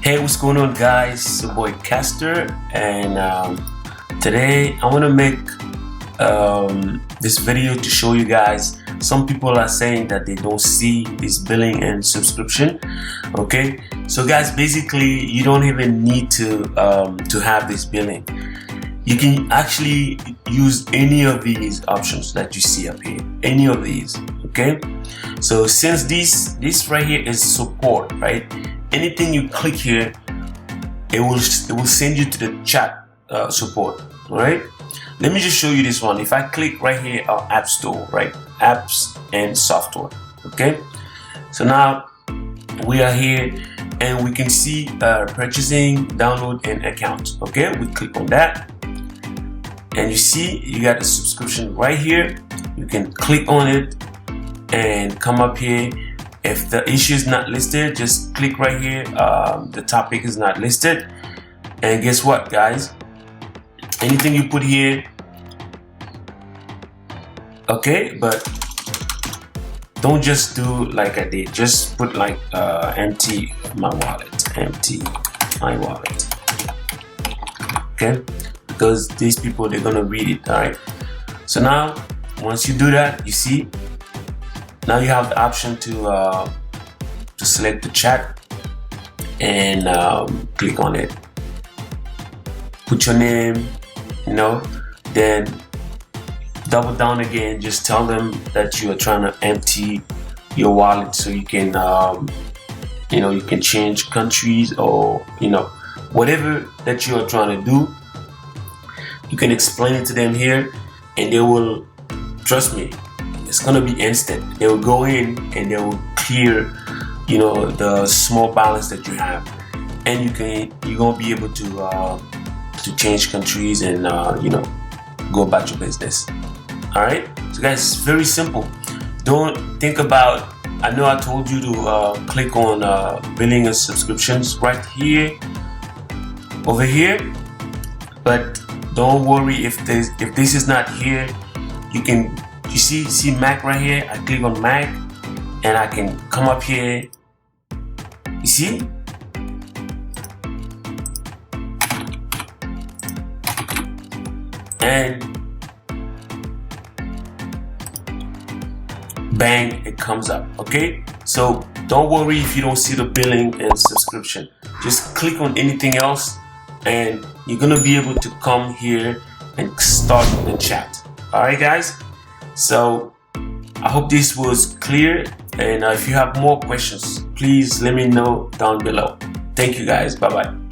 Hey, what's going on, guys? It's your boy Caster, and today I want to make this video to show you guys. Some people are saying that they don't see this billing and subscription. Okay, so guys, basically you don't even need to have this billing. You can actually use any of these options that you see up here, any of these. Okay, so since this right here is support, right? Anything you click here, it will send you to the chat support. All right, let me just show you this one. If I click right here on Appstore, right, apps and software. Okay, so now we are here and we can see purchasing, download, and account. Okay, we click on that and you see you got a subscription right here. You can click on it and come up here. If the issue is not listed, just click right here. The topic is not listed, and guess what, guys? Anything you put here, okay, but don't just do like I did. Just put like empty my wallet, empty my wallet, okay? Because these people, they're gonna read it. All right. So now, once you do that, you see. Now you have the option to select the chat and click on it. Put your name, then double down again. Just tell them that you are trying to empty your wallet so you can, you can change countries or whatever that you are trying to do. You can explain it to them here, and they will, trust me. It's gonna be instant. They will go in and they will clear, the small balance that you have, and you're gonna be able to change countries and go about your business. All right. So guys, it's very simple. Don't think about. I know I told you to click on billing and subscriptions right here, over here, but don't worry if this is not here. You can. You see Mac right here. I click on Mac and I can come up here. You see? And bang, it comes up. Okay? So don't worry if you don't see the billing and subscription. Just click on anything else and you're gonna be able to come here and start the chat. Alright, guys? So I hope this was clear, and if you have more questions, please let me know down below. Thank you, guys. Bye bye.